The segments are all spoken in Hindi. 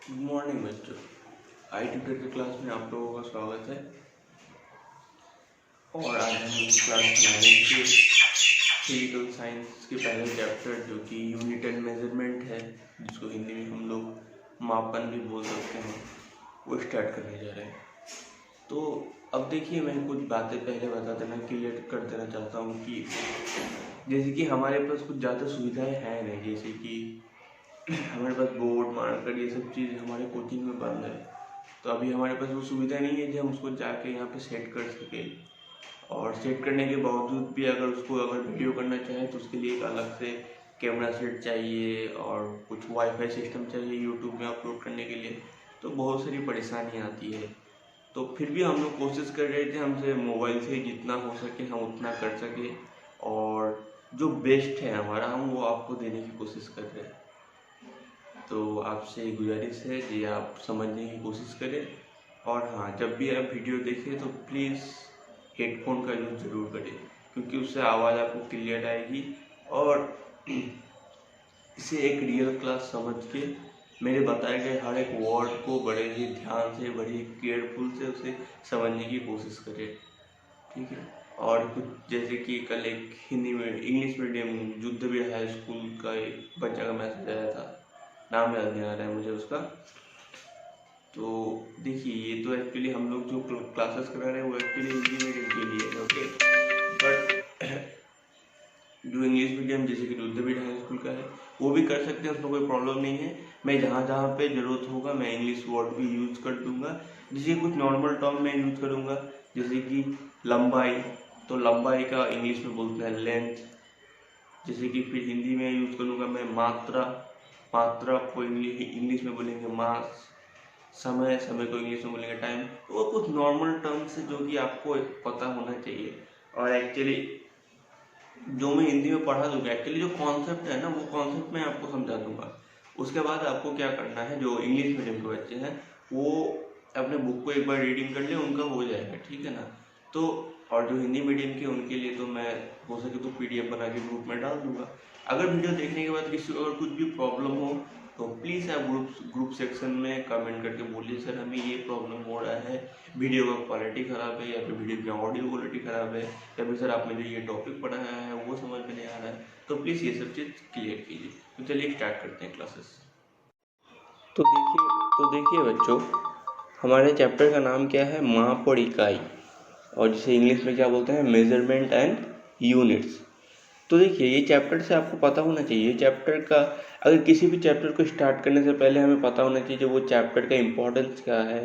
गुड मॉर्निंग बच्चों। आई ट्यूटर की क्लास में आप लोगों का स्वागत है। और आज हम क्लास 9 के फिजिकल साइंस के पहले चैप्टर जो कि यूनिट एंड मेजरमेंट है, जिसको हिंदी में हम लोग मापन भी बोल सकते हैं, वो स्टार्ट करने जा रहे हैं। तो अब देखिए, मैं कुछ बातें पहले बता देना क्लियर कर देना चाहता हूँ कि जैसे कि हमारे पास कुछ ज़्यादा सुविधाएं हैं नहीं, जैसे कि हमारे पास बोर्ड मार्कर ये सब चीज़ हमारे कोचिंग में बंद है। तो अभी हमारे पास वो सुविधा नहीं है जो हम उसको जाके यहाँ पे सेट कर सके। और सेट करने के बावजूद भी अगर वीडियो करना चाहे तो उसके लिए एक अलग से कैमरा सेट चाहिए और कुछ वाईफाई सिस्टम चाहिए यूट्यूब में अपलोड करने के लिए। तो बहुत सारी परेशानी आती है। तो फिर भी हम लोग कोशिश कर रहे थे, हमसे मोबाइल से जितना हो सके हम उतना कर सके, और जो बेस्ट है हमारा हम वो आपको देने की कोशिश कर रहे हैं। तो आपसे गुजारिश है कि आप समझने की कोशिश करें। और हाँ, जब भी आप वीडियो देखें तो प्लीज़ हेडफोन का यूज़ ज़रूर करें, क्योंकि उससे आवाज़ आपको क्लियर आएगी। और इसे एक रियल क्लास समझ के मेरे बताए गए हर एक वर्ड को बड़े ही ध्यान से, बड़ी ही केयरफुल से उसे समझने की कोशिश करें, ठीक है। और कुछ जैसे कि कल एक हिंदी में English medium Yudhveer high school का एक बच्चा का मैसेज आया था, नाम याद नहीं आ रहा है मुझे उसका। तो देखिए, ये तो एक्चुअली हम लोग जो क्लासेस करा रहे हैं वो एक्चुअली हिंदी मीडियम के लिए है, ओके। बट जो इंग्लिश मीडियम जैसे कि रुद्रवीर हाई स्कूल का है वो भी कर सकते हैं, उसमें कोई प्रॉब्लम नहीं है। मैं जहाँ जहाँ पे ज़रूरत होगा मैं इंग्लिश वर्ड भी यूज़ कर दूंगा। जैसे कुछ नॉर्मल टर्म मैं यूज़ करूँगा, जैसे कि लंबाई, तो लंबाई का इंग्लिश में बोलते हैं लेंथ। जैसे कि फिर हिंदी में यूज़ करूँगा मैं मात्रा, मात्रा को इंग्लिश में बोलेंगे मास। समय, समय को इंग्लिश में बोलेंगे टाइम। तो वो कुछ नॉर्मल टर्म्स है जो कि आपको पता होना चाहिए। और एक्चुअली जो मैं हिंदी में पढ़ा दूंगा, एक्चुअली जो कॉन्सेप्ट है ना वो कॉन्सेप्ट मैं आपको समझा दूंगा। उसके बाद आपको क्या करना है, जो इंग्लिश मीडियम के बच्चे हैं वो अपने बुक को एक बार रीडिंग कर ले, उनका हो जाएगा, ठीक है ना। तो और जो हिंदी मीडियम के उनके लिए तो मैं हो सके तो PDF बना के ग्रुप में डाल दूंगा। अगर वीडियो देखने के बाद किसी को अगर कुछ भी प्रॉब्लम हो तो प्लीज़ आप ग्रुप सेक्शन में कमेंट करके बोलिए, सर हमें ये प्रॉब्लम हो रहा है, वीडियो का क्वालिटी ख़राब है, या फिर वीडियो की ऑडियो क्वालिटी ख़राब है, या फिर सर आपने जो ये टॉपिक पढ़ाया है वो समझ में नहीं आ रहा है। तो प्लीज़ ये सब चीज़ क्लियर कीजिए। तो चलिए स्टार्ट करते हैं क्लासेस। तो देखिए बच्चों, हमारे चैप्टर का नाम क्या है, माप और इकाई, और जिसे इंग्लिश में क्या बोलते हैं, मेजरमेंट एंड यूनिट्स। तो देखिए, ये चैप्टर से आपको पता होना चाहिए, चैप्टर का अगर किसी भी चैप्टर को स्टार्ट करने से पहले हमें पता होना चाहिए वो चैप्टर का इम्पोर्टेंस क्या है,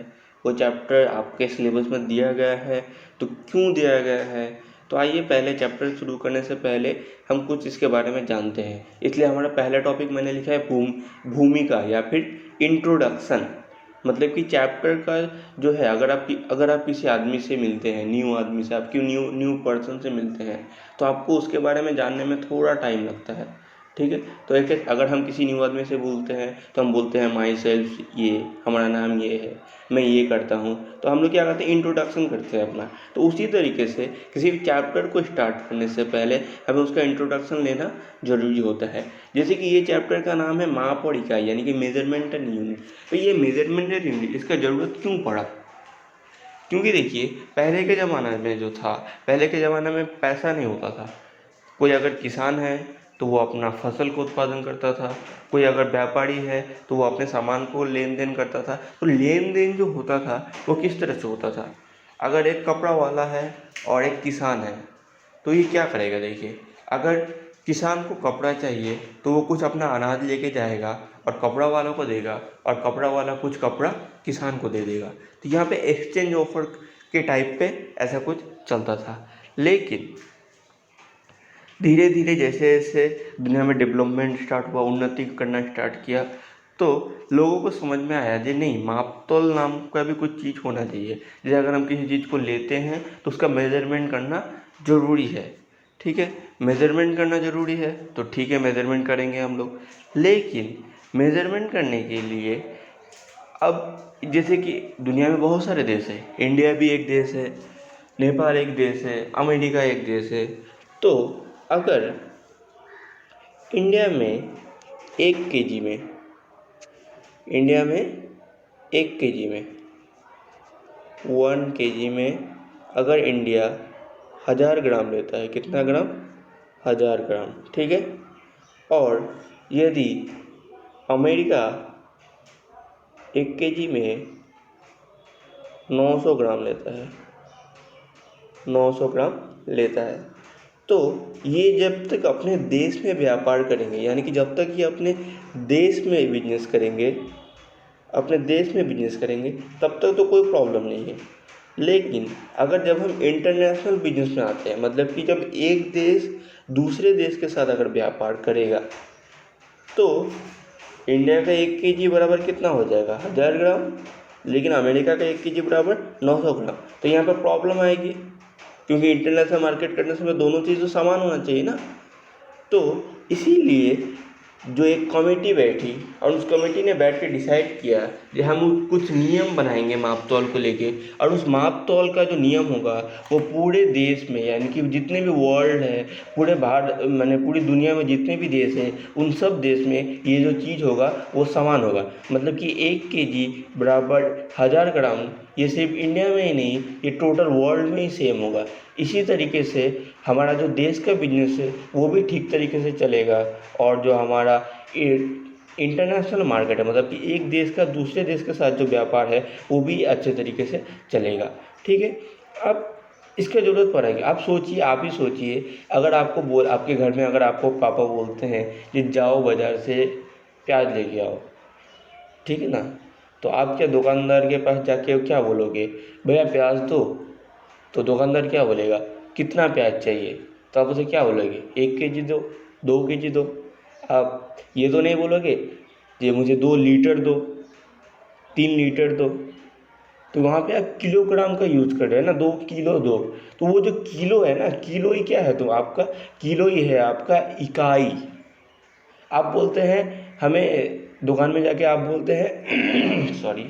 वो चैप्टर आपके सिलेबस में दिया गया है तो क्यों दिया गया है। तो आइए, पहले चैप्टर शुरू करने से पहले हम कुछ इसके बारे में जानते हैं। इसलिए हमारा पहला टॉपिक मैंने लिखा है भूमिका या फिर इंट्रोडक्शन। मतलब कि चैप्टर का जो है, अगर आप किसी आदमी से मिलते हैं, न्यू आदमी से, आपकी न्यू पर्सन से मिलते हैं, तो आपको उसके बारे में जानने में थोड़ा टाइम लगता है, ठीक है। तो एक अगर हम किसी न्यू आदमी से बोलते हैं तो हम बोलते हैं माई सेल्फ, ये हमारा नाम ये है, मैं ये करता हूँ। तो हम लोग क्या करते हैं, इंट्रोडक्शन करते हैं अपना। तो उसी तरीके से किसी भी चैप्टर को स्टार्ट करने से पहले हमें उसका इंट्रोडक्शन लेना जरूरी होता है। जैसे कि ये चैप्टर का नाम है माप और इकाई, यानी कि मेजरमेंट एंड यूनिट। तो ये मेजरमेंट एंड यूनिट इसका ज़रूरत क्यों पड़ा? क्योंकि देखिए, पहले के ज़माने में जो था, पहले के ज़माने में पैसा नहीं होता था। कोई अगर किसान है तो वो अपना फसल को उत्पादन करता था, कोई अगर व्यापारी है तो वो अपने सामान को लेन देन करता था। तो लेन देन जो होता था वो किस तरह से होता था, अगर एक कपड़ा वाला है और एक किसान है तो ये क्या करेगा, देखिए, अगर किसान को कपड़ा चाहिए तो वो कुछ अपना अनाज लेके जाएगा और कपड़ा वालों को देगा, और कपड़ा वाला कुछ कपड़ा किसान को दे देगा। तो यहाँ पे एक्सचेंज ऑफर के टाइप पे ऐसा कुछ चलता था। लेकिन धीरे धीरे जैसे जैसे दुनिया में डेवलपमेंट स्टार्ट हुआ, उन्नति करना स्टार्ट किया, तो लोगों को समझ में आया कि नहीं, माप तोल नाम का भी कुछ चीज़ होना चाहिए। जैसे अगर हम किसी चीज़ को लेते हैं तो उसका मेजरमेंट करना ज़रूरी है, ठीक है। मेजरमेंट करना ज़रूरी है तो ठीक है, मेजरमेंट करेंगे हम लोग। लेकिन मेजरमेंट करने के लिए अब जैसे कि दुनिया में बहुत सारे देश हैं, इंडिया भी एक देश है, नेपाल एक देश है, अमेरिका एक देश है। तो अगर इंडिया में 1 kg में इंडिया में 1 kg में, 1 kg में अगर इंडिया 1000 ग्राम लेता है, कितना ग्राम? 1000 ग्राम, ठीक है। और यदि अमेरिका 1 kg में 900 ग्राम लेता है, 900 ग्राम लेता है, तो ये जब तक अपने देश में व्यापार करेंगे, यानी कि जब तक ये अपने देश में बिजनेस करेंगे, तब तक तो कोई प्रॉब्लम नहीं है। लेकिन अगर जब हम इंटरनेशनल बिजनेस में आते हैं, मतलब कि जब एक देश दूसरे देश के साथ अगर व्यापार करेगा, तो इंडिया का 1 kg बराबर कितना हो जाएगा? 1000 ग्राम। लेकिन अमेरिका का 1 kg बराबर 900 ग्राम। तो यहाँ पर प्रॉब्लम आएगी, क्योंकि इंटरनेशनल मार्केट करने से दोनों चीज़ तो समान होना चाहिए ना। तो इसीलिए जो एक कमेटी बैठी और उस कमेटी ने बैठ के डिसाइड किया कि हम कुछ नियम बनाएंगे माप तौल को लेके, और उस माप तौल का जो नियम होगा वो पूरे देश में, यानी कि जितने भी वर्ल्ड है, पूरे भारत माने पूरी दुनिया में जितने भी देश हैं, उन सब देश में ये जो चीज़ होगा वो समान होगा। मतलब कि 1 kg बराबर 1000 ग्राम, ये सिर्फ इंडिया में ही नहीं, ये टोटल वर्ल्ड में ही सेम होगा। इसी तरीके से हमारा जो देश का बिजनेस है वो भी ठीक तरीके से चलेगा, और जो हमारा इंटरनेशनल मार्केट है, मतलब कि एक देश का दूसरे देश के साथ जो व्यापार है वो भी अच्छे तरीके से चलेगा, ठीक है। अब इसका ज़रूरत पड़ेगी, आप सोचिए, आप ही सोचिए, अगर आपके घर में अगर आपको पापा बोलते हैं कि जाओ बाज़ार से प्याज लेके आओ, ठीक है ना, तो आप क्या दुकानदार के पास जाके क्या बोलोगे? भैया प्याज दो। तो दुकानदार क्या बोलेगा? कितना प्याज चाहिए? तो आप उसे क्या बोलोगे? 1 kg दो, 2 kg दो। आप ये तो नहीं बोलोगे ये मुझे 2 लीटर दो, 3 लीटर दो। तो वहाँ पे आप किलोग्राम का यूज़ कर रहे हैं ना, 2 किलो दो। तो वो जो किलो है ना, किलो ही क्या है? तो आपका किलो ही है आपका इकाई। आप बोलते हैं हमें दुकान में जाके आप बोलते हैं सॉरी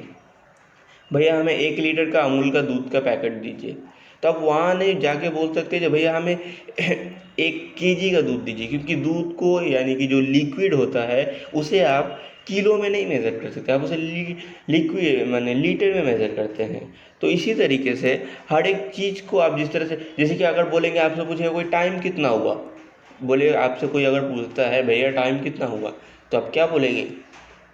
भैया हमें 1 लीटर का अमूल का दूध का पैकेट दीजिए। तो आप वहाँ नहीं जाके बोल सकते कि भैया हमें 1 kg का दूध दीजिए, क्योंकि दूध को, यानी कि जो लिक्विड होता है, उसे आप किलो में नहीं मेज़र कर सकते, आप उसे लिक्विड माने लीटर में मेज़र करते हैं। तो इसी तरीके से हर एक चीज़ को आप जिस तरह से, जैसे कि अगर बोलेंगे, आपसे पूछेगा कोई टाइम कितना हुआ, बोले आपसे कोई अगर पूछता है भैया टाइम कितना हुआ, तो आप क्या बोलेंगे?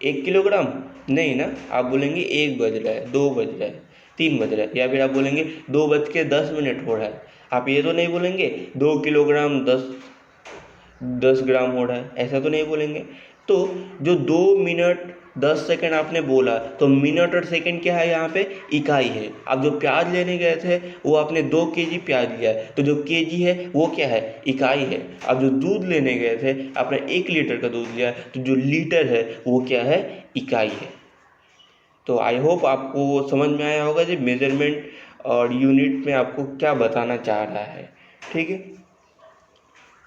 1 किलोग्राम? नहीं ना, आप बोलेंगे 1 बज रहा है, 2 बज रहा है, 3 बज रहा है, या फिर आप बोलेंगे 2:10 हो रहा है। आप ये तो नहीं बोलेंगे 2 किलोग्राम 10 ग्राम हो रहा है, ऐसा तो नहीं बोलेंगे। तो जो 2 मिनट 10 सेकंड आपने बोला, तो मिनट और सेकंड क्या है? यहाँ पे इकाई है। आप जो प्याज लेने गए थे वो आपने 2 kg प्याज लिया है, तो जो kg है वो क्या है? इकाई है। आप जो दूध लेने गए थे आपने 1 लीटर का दूध लिया है, तो जो लीटर है वो क्या है? इकाई है। तो आई होप आपको समझ में आया होगा कि मेजरमेंट और यूनिट में आपको क्या बताना चाह रहा है, ठीक है।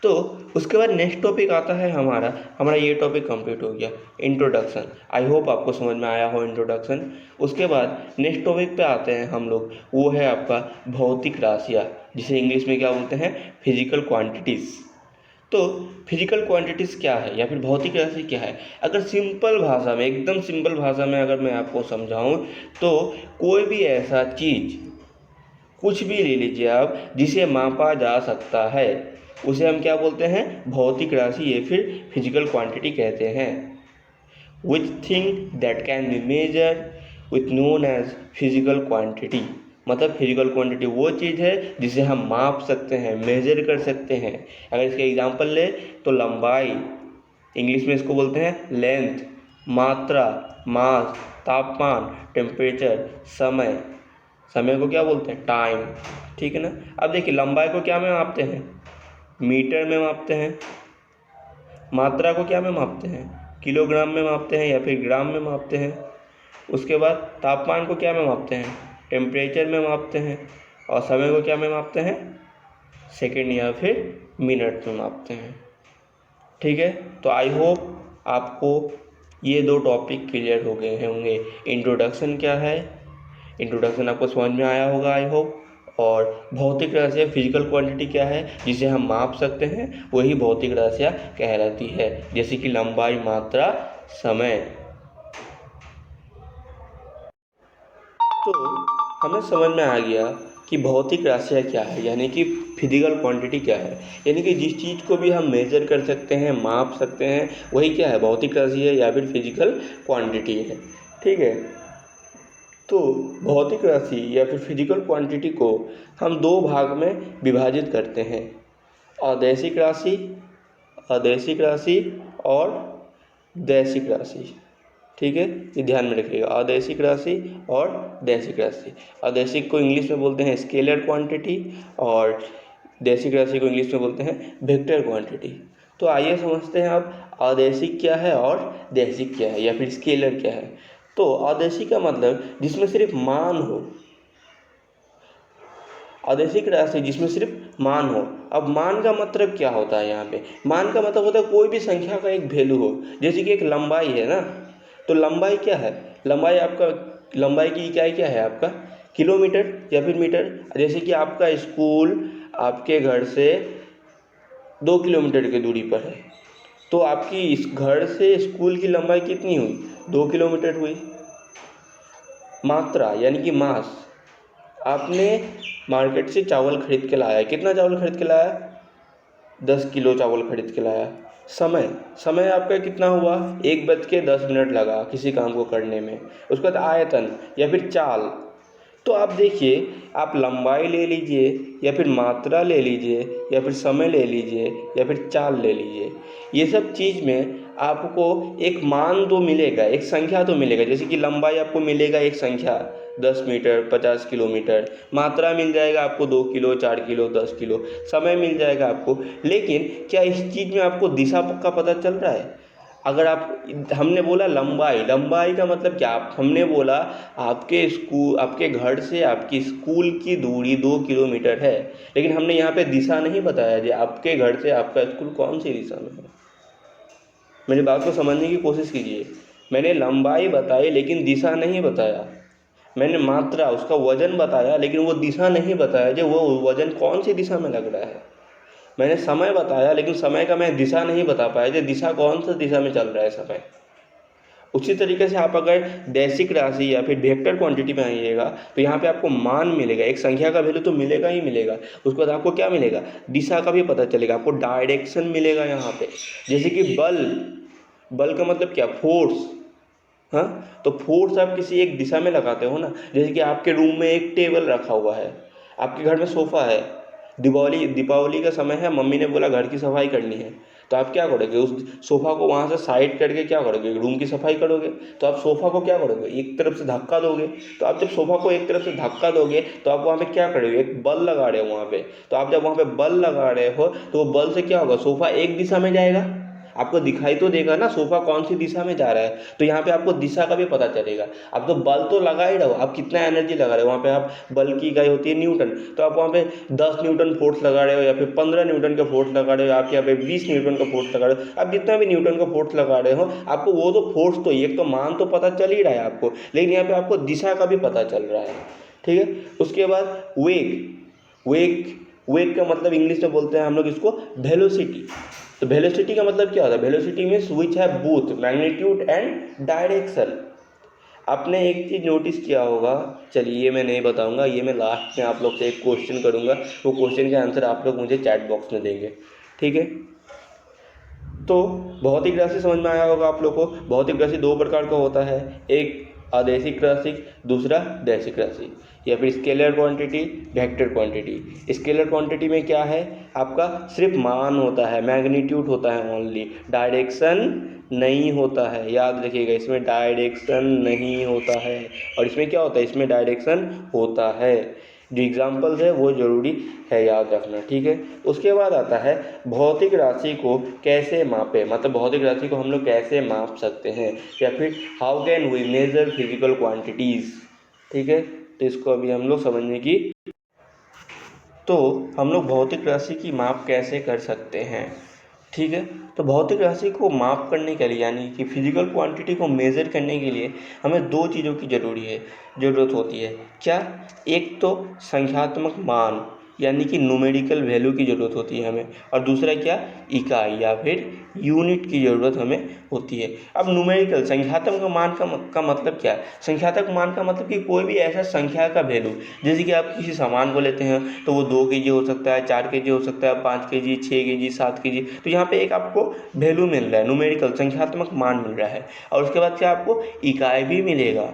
तो उसके बाद नेक्स्ट टॉपिक आता है हमारा ये टॉपिक कंप्लीट हो गया, इंट्रोडक्शन। आई होप आपको समझ में आया हो इंट्रोडक्शन। उसके बाद नेक्स्ट टॉपिक पे आते हैं हम लोग, वो है आपका भौतिक राशियाँ, जिसे इंग्लिश में क्या बोलते हैं? Physical quantities. तो फिजिकल क्वांटिटीज़ क्या है, या फिर भौतिक राशि क्या है? अगर सिंपल भाषा में, एकदम सिंपल भाषा में अगर मैं आपको समझाऊँ, तो कोई भी ऐसा चीज़, कुछ भी ले लीजिए आप, जिसे मापा जा सकता है, उसे हम क्या बोलते हैं? भौतिक राशि, या फिर फिजिकल क्वांटिटी कहते हैं। Which thing that can be measure with known as physical quantity. मतलब फिजिकल क्वांटिटी वो चीज़ है जिसे हम माप सकते हैं, मेजर कर सकते हैं। अगर इसके एग्जांपल ले तो लंबाई, इंग्लिश में इसको बोलते हैं लेंथ, मात्रा, मास, तापमान, टेम्परेचर, समय को क्या बोलते हैं? टाइम, ठीक है ना। अब देखिए लंबाई को क्या में मापते हैं? मीटर में मापते हैं। मात्रा को क्या में मापते हैं? किलोग्राम में मापते हैं या फिर ग्राम में मापते हैं। उसके बाद तापमान को क्या में मापते हैं? टेम्परेचर में मापते हैं। और समय को क्या में मापते हैं? सेकंड या फिर मिनट में मापते हैं, ठीक है। तो आई होप आपको ये 2 टॉपिक क्लियर हो गए होंगे। इंट्रोडक्शन क्या है, इंट्रोडक्शन आपको समझ में आया होगा आई होप। और भौतिक राशियाँ, फिजिकल क्वांटिटी क्या है जिसे हम माप सकते हैं, वही भौतिक राशियाँ कहलाती है, जैसे कि लंबाई, मात्रा, समय। तो हमें समझ में आ गया कि भौतिक राशियाँ क्या है, यानी कि फिजिकल क्वांटिटी क्या है। यानी कि जिस चीज़ को भी हम मेजर कर सकते हैं, माप सकते हैं, वही क्या है, भौतिक राशि है या फिर फिजिकल क्वांटिटी है। ठीक है, तो भौतिक राशि या फिर फिजिकल क्वांटिटी को हम दो भाग में विभाजित करते हैं, अदैशिक राशि, अदैशिक राशि और दैशिक राशि। ठीक है, ये ध्यान में रखिएगा, अदैशिक राशि और दैशिक राशि। अदैशिक को इंग्लिश में बोलते हैं स्केलर क्वांटिटी और दैशिक राशि को इंग्लिश में बोलते हैं वेक्टर क्वांटिटी। तो आइए समझते हैं अब अदैशिक क्या है और दैशिक क्या है या फिर स्केलर क्या है। तो अदैशिक का मतलब जिसमें सिर्फ मान हो, अदैशिक राशि जिसमें सिर्फ मान हो। अब मान का मतलब क्या होता है, यहाँ पे मान का मतलब होता है कोई भी संख्या का एक वैल्यू हो। जैसे कि एक लंबाई है ना, तो लंबाई क्या है, लंबाई आपका, लंबाई की इकाई क्या है आपका, किलोमीटर या फिर मीटर। जैसे कि आपका स्कूल आपके घर से 2 किलोमीटर की दूरी पर है, तो आपकी इस घर से स्कूल की लंबाई कितनी हुई, 2 किलोमीटर हुई। मात्रा यानी कि मास, आपने मार्केट से चावल खरीद के लाया, कितना चावल खरीद के लाया, 10 किलो चावल खरीद के लाया। समय, समय आपका कितना हुआ, 1:10 लगा किसी काम को करने में। उसके बाद आयतन या फिर चाल, तो आप देखिए, आप लंबाई ले लीजिए या फिर मात्रा ले लीजिए या फिर समय ले लीजिए या फिर चाल ले लीजिए, ये सब चीज़ में आपको एक मान तो मिलेगा, एक संख्या तो मिलेगा। जैसे कि लंबाई आपको मिलेगा एक संख्या 10 मीटर, 50 किलोमीटर। मात्रा मिल जाएगा आपको 2 किलो, 4 किलो, 10 किलो। समय मिल जाएगा आपको। लेकिन क्या इस चीज़ में आपको दिशा का पता चल रहा है? अगर आप, हमने बोला लंबाई, लंबाई का मतलब क्या, हमने बोला आपके स्कूल, आपके घर से आपकी स्कूल की दूरी 2 किलोमीटर है, लेकिन हमने यहाँ पे दिशा नहीं बताया कि आपके घर से आपका स्कूल कौन सी दिशा में है। मेरी बात को समझने की कोशिश कीजिए। मैंने लंबाई बताई लेकिन दिशा नहीं बताया। मैंने मात्रा, उसका वजन बताया, लेकिन वो दिशा नहीं बताया कि वो वजन कौन सी दिशा में लग रहा है। मैंने समय बताया, लेकिन समय का मैं दिशा नहीं बता पाया कि दिशा कौन सा दिशा में चल रहा है समय। उसी तरीके से आप अगर दैशिक राशि या फिर वेक्टर क्वांटिटी में आइएगा, तो यहाँ पे आपको मान मिलेगा, एक संख्या का वैल्यू तो मिलेगा ही मिलेगा। उसके बाद आपको क्या मिलेगा, दिशा का भी पता चलेगा, आपको डायरेक्शन मिलेगा यहाँ पे। जैसे कि बल, बल का मतलब क्या, फोर्स। हाँ, तो फोर्स आप किसी एक दिशा में लगाते हो ना। जैसे कि आपके रूम में एक टेबल रखा हुआ है, आपके घर में सोफ़ा है, दीपावली का समय है, मम्मी ने बोला घर की सफाई करनी है, तो आप क्या करोगे, उस सोफ़ा को वहाँ से साइड करके क्या करोगे, रूम की सफाई करोगे। तो आप सोफ़ा को क्या करोगे, एक तरफ से धक्का दोगे। तो आप जब सोफ़ा को एक तरफ से धक्का दोगे, तो आप वहाँ पे क्या करोगे, एक बल लगा रहे हो वहाँ पे। तो आप जब वहाँ पे बल लगा रहे हो, तो वो बल से क्या होगा, सोफ़ा एक दिशा में जाएगा, आपको दिखाई तो देगा ना सोफ़ा कौन सी दिशा में जा रहा है। तो यहाँ पे आपको दिशा का भी पता चलेगा। आप तो बल तो लगा ही रहो, आप कितना एनर्जी लगा रहे हो, वहाँ पे आप, बल की इकाई होती है न्यूटन, तो आप वहाँ पे 10 न्यूटन फोर्स लगा रहे हो या फिर 15 न्यूटन का फोर्स लगा रहे हो, आप यहाँ पे 20 न्यूटन का फोर्स लगा रहे हो, आप जितना भी न्यूटन का फोर्स लगा रहे हो, आपको वो तो फोर्स, तो एक तो मान तो पता चल ही रहा है आपको, लेकिन यहाँ पे आपको दिशा का भी पता चल रहा है। ठीक है, उसके बाद वेग, वेग, वेग का मतलब इंग्लिश में बोलते हैं हम लोग इसको वेलोसिटी। तो वेलोसिटी का मतलब क्या होता है, वेलोसिटी मीन्स विच है बोथ मैग्नीट्यूड एंड डायरेक्शन। आपने एक चीज़ नोटिस किया होगा, चलिए ये मैं नहीं बताऊंगा, ये मैं लास्ट में आप लोग से एक क्वेश्चन करूंगा, वो क्वेश्चन के आंसर आप लोग मुझे चैट बॉक्स में देंगे। ठीक है, तो भौतिक राशि समझ में आया होगा आप लोग को। भौतिक राशि दो प्रकार का होता है, एक अदैशिक राशि, दूसरा दैशिक राशि, या फिर scalar quantity, vector quantity. Scalar quantity में क्या है, आपका सिर्फ मान होता है, मैग्नीट्यूड होता है ओनली, डायरेक्शन नहीं होता है। याद रखिएगा, इसमें डायरेक्शन नहीं होता है, और इसमें क्या होता है, इसमें डायरेक्शन होता है। जो एग्जाम्पल्स है वो ज़रूरी है याद रखना। ठीक है, उसके बाद आता है भौतिक राशि को कैसे मापें, मतलब भौतिक राशि को हम लोग कैसे माप सकते हैं, या फिर how can we measure physical quantities. ठीक है, तो इसको अभी हम लोग समझने की, तो हम लोग भौतिक राशि की माप कैसे कर सकते हैं। ठीक है, तो भौतिक राशि को माप करने के लिए, यानी कि फिजिकल क्वांटिटी को मेज़र करने के लिए हमें दो चीज़ों की ज़रूरत होती है। क्या, एक तो संख्यात्मक मान, यानी कि न्यूमेरिकल वैल्यू की ज़रूरत होती है हमें, और दूसरा क्या, इकाई या फिर यूनिट की ज़रूरत हमें होती है। अब न्यूमेरिकल संख्यात्मक मान का मतलब क्या है? संख्यात्मक मान का मतलब कि कोई भी ऐसा संख्या का वैल्यू, जैसे कि आप किसी सामान को लेते हैं तो वो 2 kg हो सकता है, 4 kg हो सकता है, 5 kg, 6 kg, 7 kg, तो यहाँ पे एक आपको वैल्यू मिल रहा है, न्यूमेरिकल संख्यात्मक मान मिल रहा है। और उसके बाद क्या आपको इकाई भी मिलेगा।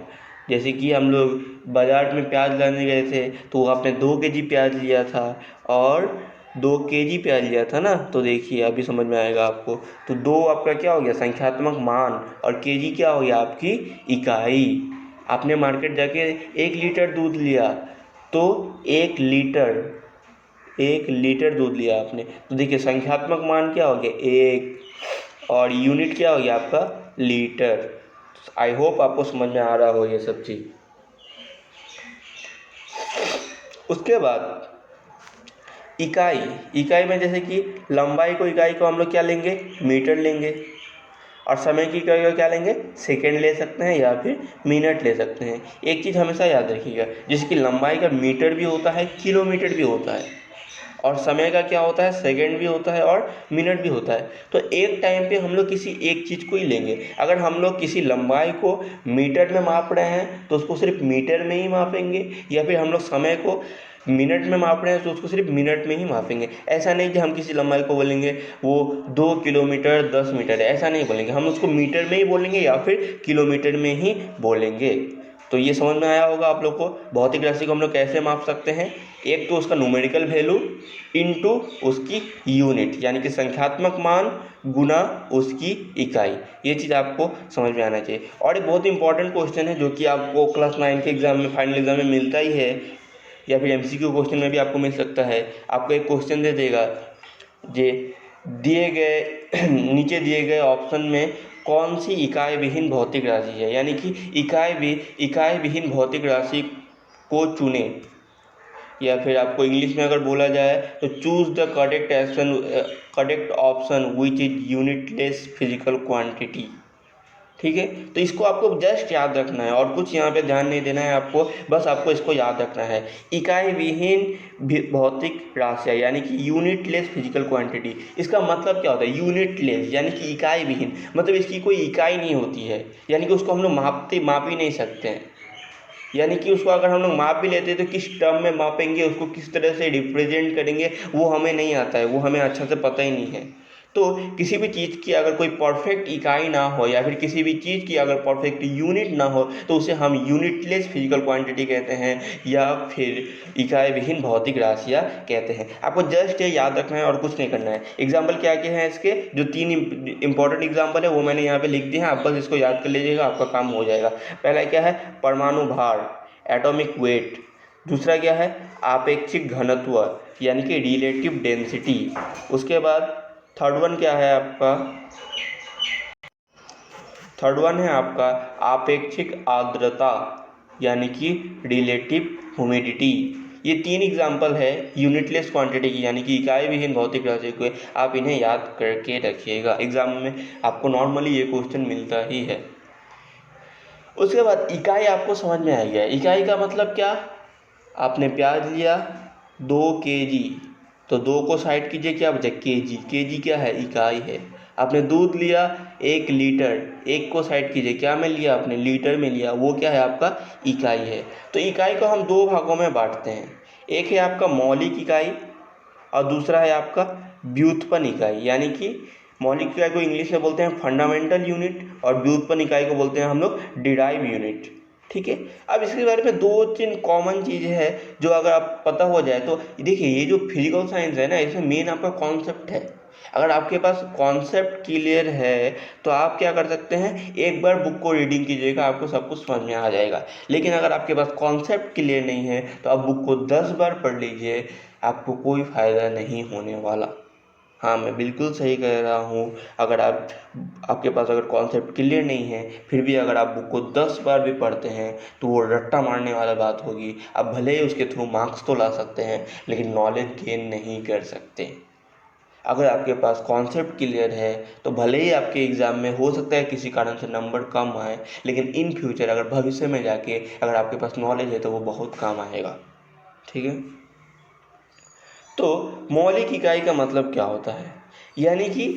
जैसे कि हम लोग बाज़ार में प्याज लाने गए थे तो आपने 2 kg प्याज लिया था और 2 kg प्याज लिया था ना, तो देखिए अभी समझ में आएगा आपको। तो 2 आपका क्या हो गया, संख्यात्मक मान, और kg क्या हो गया, आपकी इकाई। आपने मार्केट जाके 1 लीटर दूध लिया तो 1 लीटर दूध लिया आपने, तो देखिए संख्यात्मक मान क्या हो गया, 1, और यूनिट क्या हो गया आपका, लीटर। आई होप आपको समझ में आ रहा हो ये सब चीज़। उसके बाद इकाई में जैसे कि लंबाई को, इकाई को हम लोग क्या लेंगे, मीटर लेंगे, और समय की इकाई को क्या लेंगे, सेकंड ले सकते हैं या फिर मिनट ले सकते हैं। एक चीज़ हमेशा याद रखिएगा, जैसे कि लंबाई का मीटर भी होता है, किलोमीटर भी होता है, और समय का क्या होता है, सेकंड भी होता है और मिनट भी होता है। तो एक टाइम पे हम लोग किसी एक चीज़ को ही लेंगे। अगर हम लोग किसी लंबाई को मीटर में माप रहे हैं तो उसको सिर्फ मीटर में ही मापेंगे, या फिर हम लोग समय को मिनट में माप रहे हैं तो उसको सिर्फ मिनट में ही मापेंगे। ऐसा नहीं कि हम किसी लंबाई को बोलेंगे वो 2 किलोमीटर 10 मीटर है, ऐसा नहीं बोलेंगे, हम उसको मीटर में ही बोलेंगे या फिर किलोमीटर में ही बोलेंगे। तो ये समझ में आया होगा आप लोग को, भौतिक राशि को हम लोग कैसे माप सकते हैं, एक तो उसका न्यूमेरिकल वैल्यू इनटू उसकी यूनिट, यानी कि संख्यात्मक मान गुना उसकी इकाई। ये चीज़ आपको समझ में आना चाहिए। और एक बहुत इंपॉर्टेंट क्वेश्चन है जो कि आपको क्लास 9 के एग्जाम में, फाइनल एग्जाम में मिलता ही है, या फिर MCQ क्वेश्चन में भी आपको मिल सकता है। आपको एक क्वेश्चन दे देगा, जे दिए गए नीचे दिए गए ऑप्शन में कौन सी इकाई विहीन भौतिक राशि है, यानी कि इकाई विहीन भौतिक राशि को चुने, या फिर आपको इंग्लिश में अगर बोला जाए तो choose the correct option which is unitless physical quantity. ठीक है, तो इसको आपको जस्ट याद रखना है और कुछ यहाँ पे ध्यान नहीं देना है आपको, बस आपको इसको याद रखना है, इकाई विहीन भौतिक राशियाँ, यानी कि यूनिटलेस फिजिकल क्वांटिटी। इसका मतलब क्या होता है, यूनिटलेस यानी कि इकाई विहीन, मतलब इसकी कोई इकाई नहीं होती है, यानी कि उसको हम लोग माप ही नहीं सकते हैं। यानी कि उसको अगर हम लोग माप भी लेते हैं तो किस टर्म में मापेंगे, उसको किस तरह से रिप्रेजेंट करेंगे, वो हमें नहीं आता है, वो हमें अच्छा से पता ही नहीं है। तो किसी भी चीज़ की अगर कोई परफेक्ट इकाई ना हो, या फिर किसी भी चीज़ की अगर परफेक्ट यूनिट ना हो, तो उसे हम यूनिटलेस फिजिकल क्वांटिटी कहते हैं, या फिर इकाई विहीन भौतिक राशियाँ कहते हैं। आपको जस्ट ये याद रखना है और कुछ नहीं करना है। एग्जाम्पल क्या क्या हैं इसके, जो 3 इंपॉर्टेंट एग्जाम्पल है वो मैंने यहाँ पे लिख दिए हैं, आप बस इसको याद कर लीजिएगा, आपका काम हो जाएगा। पहला क्या है, परमाणु भार, एटॉमिक वेट। दूसरा क्या है, आपेक्षिक घनत्व, यानी कि रिलेटिव डेंसिटी। उसके बाद थर्ड वन क्या है आपका, थर्ड वन है आपका आपेक्षिक आर्द्रता, यानी कि रिलेटिव ह्यूमिडिटी। ये 3 एग्जाम्पल है यूनिटलेस क्वांटिटी की, यानी कि इकाई विहीन भौतिक राशि को। आप इन्हें याद करके रखिएगा, एग्जाम में आपको नॉर्मली ये क्वेश्चन मिलता ही है। उसके बाद इकाई आपको समझ में आ गया, इकाई का मतलब क्या, आपने प्याज लिया 2 kg, तो 2 को साइड कीजिए, क्या बचा, kg क्या है, इकाई है। आपने दूध लिया 1 लीटर, 1 को साइड कीजिए, क्या में लिया आपने, लीटर में लिया, वो क्या है, आपका इकाई है। तो इकाई को हम 2 भागों में बांटते हैं, एक है आपका मौलिक इकाई और दूसरा है आपका व्युत्पन्न इकाई। यानी कि मौलिक इकाई को इंग्लिश में बोलते हैं फंडामेंटल यूनिट, और व्युत्पन्न इकाई को बोलते हैं हम लोग डिराइव यूनिट। ठीक है, अब इसके बारे में 2-3 कॉमन चीज़ें हैं जो अगर आप पता हो जाए तो देखिए, ये जो फिजिकल साइंस है ना, इसमें मेन आपका कॉन्सेप्ट है। अगर आपके पास कॉन्सेप्ट क्लियर है तो आप क्या कर सकते हैं, एक बार बुक को रीडिंग कीजिएगा, आपको सब कुछ समझ में आ जाएगा। लेकिन अगर आपके पास कॉन्सेप्ट क्लियर नहीं है तो आप बुक को 10 बार पढ़ लीजिए, आपको कोई फ़ायदा नहीं होने वाला। हाँ, मैं बिल्कुल सही कह रहा हूँ। अगर आपके पास अगर कॉन्सेप्ट क्लियर नहीं है, फिर भी अगर आप बुक को 10 बार भी पढ़ते हैं तो वो रट्टा मारने वाला बात होगी। आप भले ही उसके थ्रू मार्क्स तो ला सकते हैं, लेकिन नॉलेज गेन नहीं कर सकते। अगर आपके पास कॉन्सेप्ट क्लियर है तो भले ही आपके एग्ज़ाम में हो सकता है किसी कारण से नंबर कम आए, लेकिन इन फ्यूचर अगर भविष्य में जाके अगर आपके पास नॉलेज है तो वो बहुत काम आएगा। ठीक है, तो मौलिक इकाई का मतलब क्या होता है, यानी कि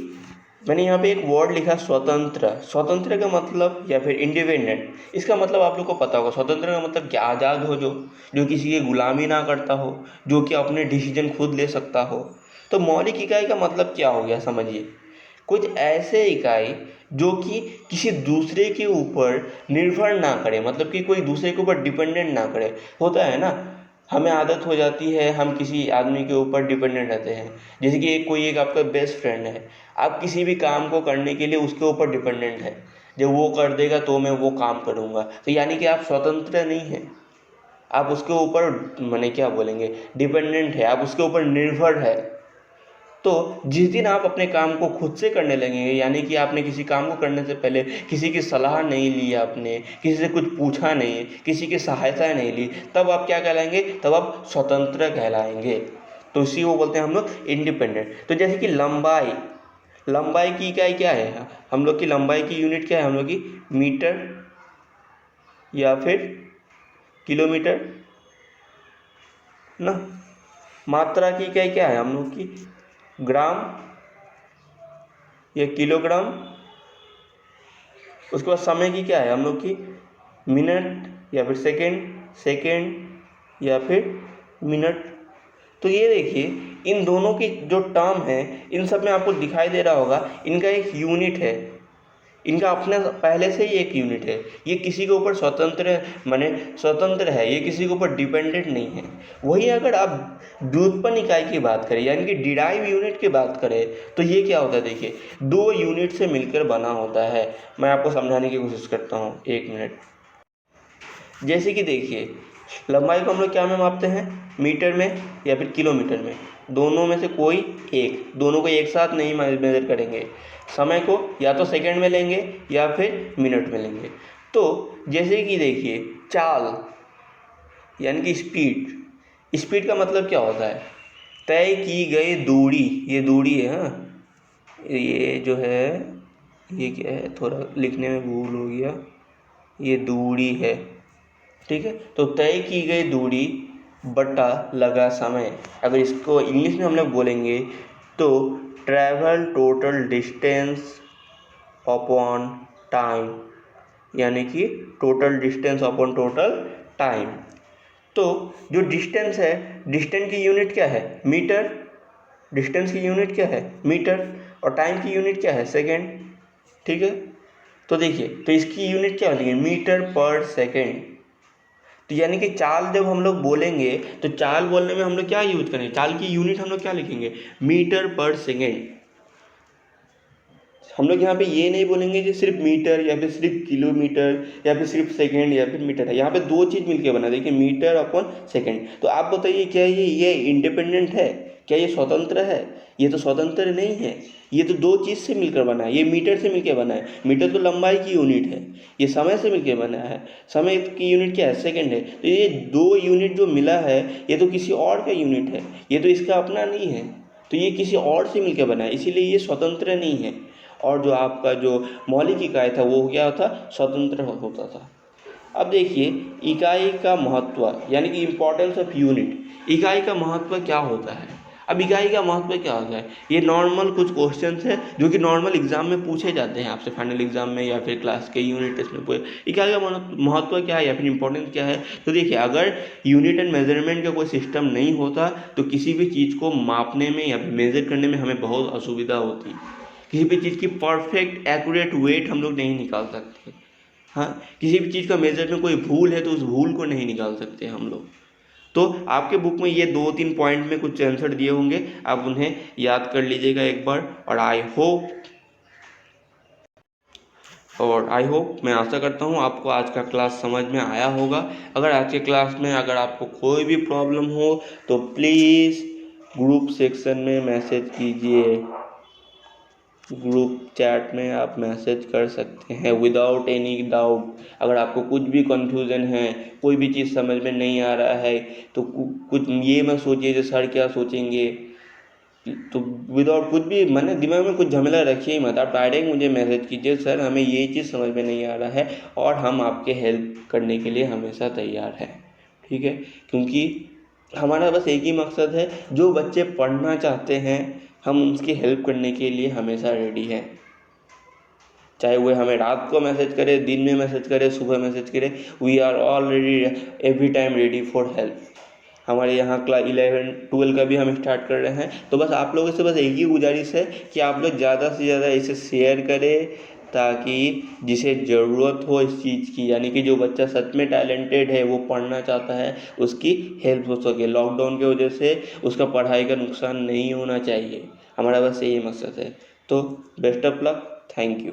मैंने यहाँ पे एक वर्ड लिखा स्वतंत्र। स्वतंत्र का मतलब या फिर इंडिपेंडेंट, इसका मतलब आप लोग को पता होगा। स्वतंत्र का मतलब क्या, आज़ाद हो, जो किसी की गुलामी ना करता हो, जो कि अपने डिसीजन खुद ले सकता हो। तो मौलिक इकाई का मतलब क्या हो गया, समझिए, कुछ ऐसे इकाई जो कि किसी दूसरे के ऊपर निर्भर ना करे, मतलब कि कोई दूसरे के ऊपर डिपेंडेंट ना करे। होता है ना, हमें आदत हो जाती है, हम किसी आदमी के ऊपर डिपेंडेंट रहते हैं। जैसे कि कोई एक आपका बेस्ट फ्रेंड है, आप किसी भी काम को करने के लिए उसके ऊपर डिपेंडेंट है, जब वो कर देगा तो मैं वो काम करूँगा। तो यानी कि आप स्वतंत्र नहीं हैं, आप उसके ऊपर माने क्या बोलेंगे, डिपेंडेंट है, आप उसके ऊपर निर्भर है। तो जिस दिन आप अपने काम को खुद से करने लगेंगे, यानी कि आपने किसी काम को करने से पहले किसी की सलाह नहीं ली, आपने किसी से कुछ पूछा नहीं, किसी की सहायता नहीं ली, तब आप क्या कहलाएंगे, तब आप स्वतंत्र कहलाएंगे। तो इसी को बोलते हैं हम लोग इंडिपेंडेंट। तो जैसे कि लंबाई, लंबाई की इकाई क्या है, हम लोग की लंबाई की यूनिट क्या है, हम लोग की मीटर या फिर किलोमीटर ना। मात्रा की इकाई क्या है हम लोग की, ग्राम या किलोग्राम। उसके बाद समय की क्या है हम लोग की, मिनट या फिर सेकंड, सेकंड या फिर मिनट। तो ये देखिए, इन दोनों की जो टर्म है, इन सब में आपको दिखाई दे रहा होगा, इनका एक यूनिट है, इनका अपने पहले से ही एक यूनिट है। ये किसी के ऊपर स्वतंत्र माने स्वतंत्र है, ये किसी के ऊपर डिपेंडेंट नहीं है। वही अगर आप व्युत्पन्न इकाई की बात करें, यानी कि डिराइव यूनिट की बात करें, तो ये क्या होता है, देखिए, दो यूनिट से मिलकर बना होता है। मैं आपको समझाने की कोशिश करता हूँ, एक मिनट। जैसे कि देखिए, लंबाई को हम लोग क्या में मापते हैं, मीटर में या फिर किलोमीटर में, दोनों में से कोई एक, दोनों को एक साथ नहीं मेजर करेंगे। समय को या तो सेकंड में लेंगे या फिर मिनट में लेंगे। तो जैसे कि देखिए, चाल यानी कि स्पीड, स्पीड का मतलब क्या होता है, तय की गई दूरी, ये दूरी है, हाँ, ये जो है, ये क्या है, थोड़ा लिखने में भूल हो गया, ये दूरी है, ठीक है। तो तय की गई दूरी बटा लगा समय, अगर इसको इंग्लिश में हम लोग बोलेंगे तो travel total distance upon time, यानी कि total distance upon total time. तो जो डिस्टेंस है, डिस्टेंस की यूनिट क्या है, मीटर, डिस्टेंस की यूनिट क्या है, मीटर, और टाइम की यूनिट क्या है, सेकेंड, ठीक है। तो देखिए, तो इसकी यूनिट क्या होती है, मीटर पर सेकेंड। तो यानी कि चाल जब हम लोग बोलेंगे, तो चाल बोलने में हम लोग क्या यूज करेंगे, चाल की यूनिट हम लोग क्या लिखेंगे, मीटर पर सेकेंड। हम लोग यहाँ पे ये नहीं बोलेंगे कि सिर्फ मीटर या फिर सिर्फ किलोमीटर या फिर सिर्फ सेकेंड या फिर मीटर है, यहाँ पे दो चीज़ मिलके बना, देखिए, मीटर अपॉन सेकेंड। तो आप बताइए, क्या ये इंडिपेंडेंट है, क्या ये स्वतंत्र है, ये तो स्वतंत्र नहीं है, ये तो दो चीज़ से मिलकर बना है। ये मीटर से मिलकर बना है, मीटर तो लंबाई की यूनिट है, ये समय से मिलकर बना है, समय की यूनिट क्या है, सेकेंड है। तो ये दो यूनिट जो मिला है, ये तो किसी और का यूनिट है, ये तो इसका अपना नहीं है, तो ये किसी और से मिलकर बना है, इसीलिए ये स्वतंत्र नहीं है। और जो आपका जो मौलिक इकाई था वो क्या था, स्वतंत्र होता था। अब देखिए, इकाई का महत्व, यानी कि इम्पोर्टेंस ऑफ यूनिट, इकाई का महत्व क्या होता है। अब इकाई का महत्व क्या होता है, ये नॉर्मल कुछ क्वेश्चंस है जो कि नॉर्मल एग्जाम में पूछे जाते हैं आपसे, फाइनल एग्जाम में या फिर क्लास के यूनिट टेस्ट में पूछे, इकाई का महत्व क्या है या फिर इम्पोर्टेंस क्या है। तो देखिए, अगर यूनिट एंड मेजरमेंट का कोई सिस्टम नहीं होता तो किसी भी चीज़ को मापने में या मेज़र करने में हमें बहुत असुविधा होती, किसी भी चीज़ की परफेक्ट एक्यूरेट वेट हम लोग नहीं निकाल सकते। हाँ, किसी भी चीज़ का मेजर में कोई भूल है तो उस भूल को नहीं निकाल सकते हम लोग। तो आपके बुक में ये 2-3 पॉइंट में कुछ आंसर दिए होंगे, आप उन्हें याद कर लीजिएगा एक बार। और आई होप मैं आशा करता हूँ आपको आज का क्लास समझ में आया होगा। अगर आज के क्लास में अगर आपको कोई भी प्रॉब्लम हो तो प्लीज़ ग्रुप सेक्शन में मैसेज कीजिए, ग्रुप चैट में आप मैसेज कर सकते हैं विदाउट एनी डाउट। अगर आपको कुछ भी कंफ्यूजन है, कोई भी चीज़ समझ में नहीं आ रहा है, तो कुछ ये मत सोचिए जो सर क्या सोचेंगे, तो विदाउट कुछ भी मैंने दिमाग में कुछ झमेला रखिए ही मत, आप डायरेक्ट मुझे मैसेज कीजिए, सर हमें ये चीज़ समझ में नहीं आ रहा है, और हम आपके हेल्प करने के लिए हमेशा तैयार हैं, ठीक है। क्योंकि हमारा बस एक ही मकसद है, जो बच्चे पढ़ना चाहते हैं हम उनकी हेल्प करने के लिए हमेशा रेडी हैं। चाहे वो हमें रात को मैसेज करे, दिन में मैसेज करे, सुबह मैसेज करे, we are already every time ready for help. हमारे यहाँ क्लास 11-12 का भी हम स्टार्ट कर रहे हैं। तो बस आप लोगों से बस एक ही गुजारिश है कि आप लोग ज़्यादा से ज़्यादा इसे शेयर करें, ताकि जिसे ज़रूरत हो इस चीज़ की, यानी कि जो बच्चा सच में टैलेंटेड है, वो पढ़ना चाहता है, उसकी हेल्प हो सके। लॉकडाउन की वजह से उसका पढ़ाई का नुकसान नहीं होना चाहिए, हमारा बस यही मकसद है। तो best of luck, thank you.